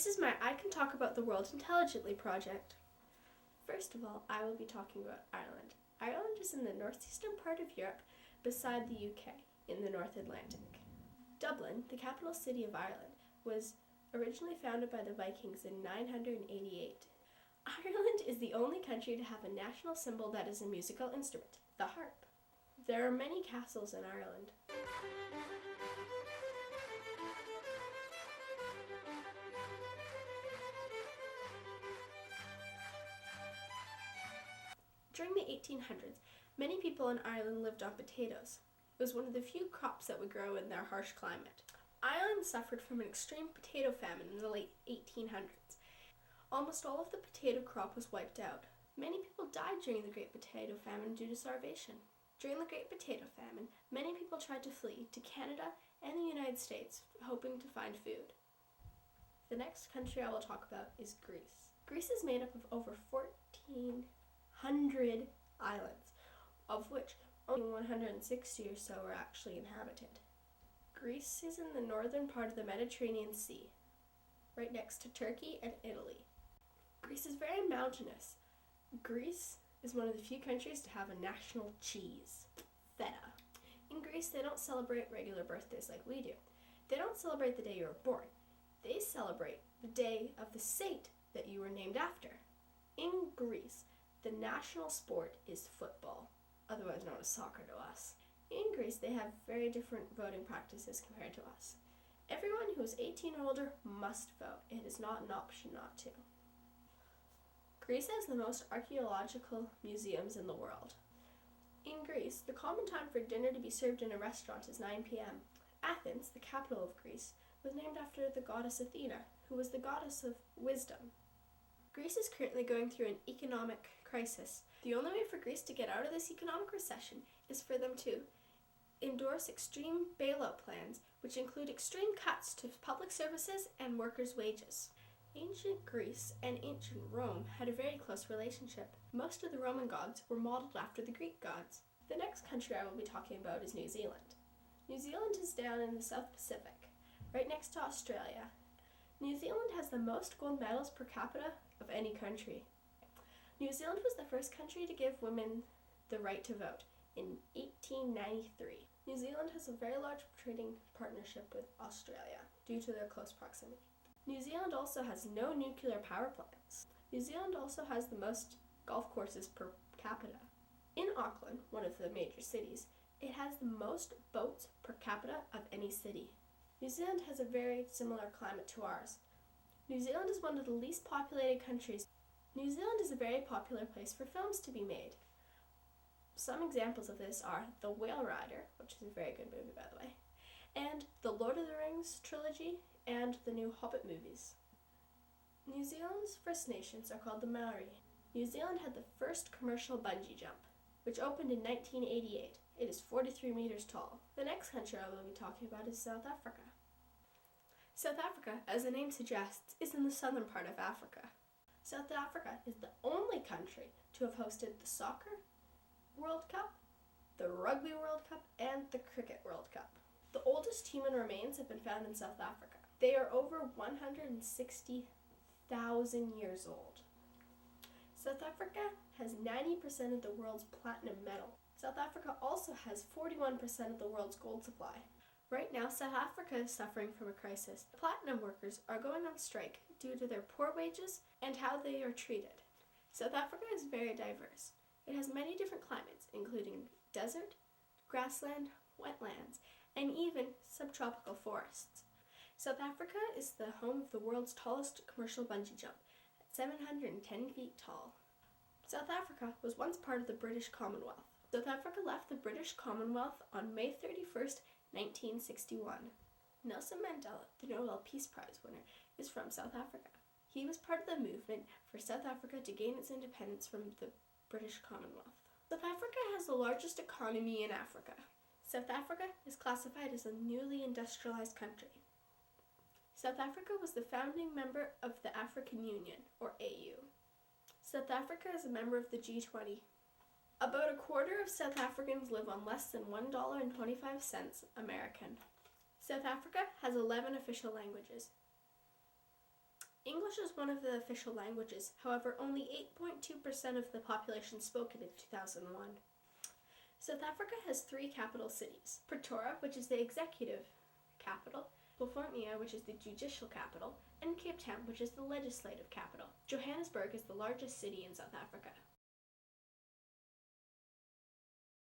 This is my I Can Talk About the World Intelligently project. First of all, I will be talking about Ireland. Ireland is in the northeastern part of Europe, beside the UK, in the North Atlantic. Dublin, the capital city of Ireland, was originally founded by the Vikings in 988. Ireland is the only country to have a national symbol that is a musical instrument, the harp. There are many castles in Ireland. During the 1800s, many people in Ireland lived on potatoes. It was one of the few crops that would grow in their harsh climate. Ireland suffered from an extreme potato famine in the late 1800s. Almost all of the potato crop was wiped out. Many people died during the Great Potato Famine due to starvation. During the Great Potato Famine, many people tried to flee to Canada and the United States, hoping to find food. The next country I will talk about is Greece. Greece is made up of over 1,400 islands, of which only 160 or so are actually inhabited. Greece is in the northern part of the Mediterranean Sea, right next to Turkey and Italy. Greece is very mountainous. Greece is one of the few countries to have a national cheese, feta. In Greece, they don't celebrate regular birthdays like we do. They don't celebrate the day you were born. They celebrate the day of the saint that you were named after. In Greece, the national sport is football, otherwise known as soccer to us. In Greece, they have very different voting practices compared to us. Everyone who is 18 or older must vote. It is not an option not to. Greece has the most archaeological museums in the world. In Greece, the common time for dinner to be served in a restaurant is 9 p.m. Athens, the capital of Greece, was named after the goddess Athena, who was the goddess of wisdom. Greece is currently going through an economic crisis. The only way for Greece to get out of this economic recession is for them to endorse extreme bailout plans, which include extreme cuts to public services and workers' wages. Ancient Greece and ancient Rome had a very close relationship. Most of the Roman gods were modeled after the Greek gods. The next country I will be talking about is New Zealand. New Zealand is down in the South Pacific, right next to Australia. New Zealand has the most gold medals per capita of any country. New Zealand was the first country to give women the right to vote in 1893. New Zealand has a very large trading partnership with Australia due to their close proximity. New Zealand also has no nuclear power plants. New Zealand also has the most golf courses per capita. In Auckland, one of the major cities, it has the most boats per capita of any city. New Zealand has a very similar climate to ours. New Zealand is one of the least populated countries. New Zealand is a very popular place for films to be made. Some examples of this are The Whale Rider, which is a very good movie by the way, and the Lord of the Rings trilogy, and the new Hobbit movies. New Zealand's First Nations are called the Maori. New Zealand had the first commercial bungee jump, which opened in 1988. It is 43 meters tall. The next country I will be talking about is South Africa. South Africa, as the name suggests, is in the southern part of Africa. South Africa is the only country to have hosted the Soccer World Cup, the Rugby World Cup, and the Cricket World Cup. The oldest human remains have been found in South Africa. They are over 160,000 years old. South Africa has 90% of the world's platinum medal. South Africa also has 41% of the world's gold supply. Right now, South Africa is suffering from a crisis. Platinum workers are going on strike due to their poor wages and how they are treated. South Africa is very diverse. It has many different climates, including desert, grassland, wetlands, and even subtropical forests. South Africa is the home of the world's tallest commercial bungee jump, at 710 feet tall. South Africa was once part of the British Commonwealth. South Africa left the British Commonwealth on May 31st, 1961. Nelson Mandela, the Nobel Peace Prize winner, is from South Africa. He was part of the movement for South Africa to gain its independence from the British Commonwealth. South Africa has the largest economy in Africa. South Africa is classified as a newly industrialized country. South Africa was the founding member of the African Union, or AU. South Africa is a member of the G20. About a quarter of South Africans live on less than $1.25 American. South Africa has 11 official languages. English is one of the official languages, however, only 8.2% of the population spoke it in 2001. South Africa has 3 capital cities: Pretoria, which is the executive capital, Pretoria, which is the judicial capital, and Cape Town, which is the legislative capital. Johannesburg is the largest city in South Africa.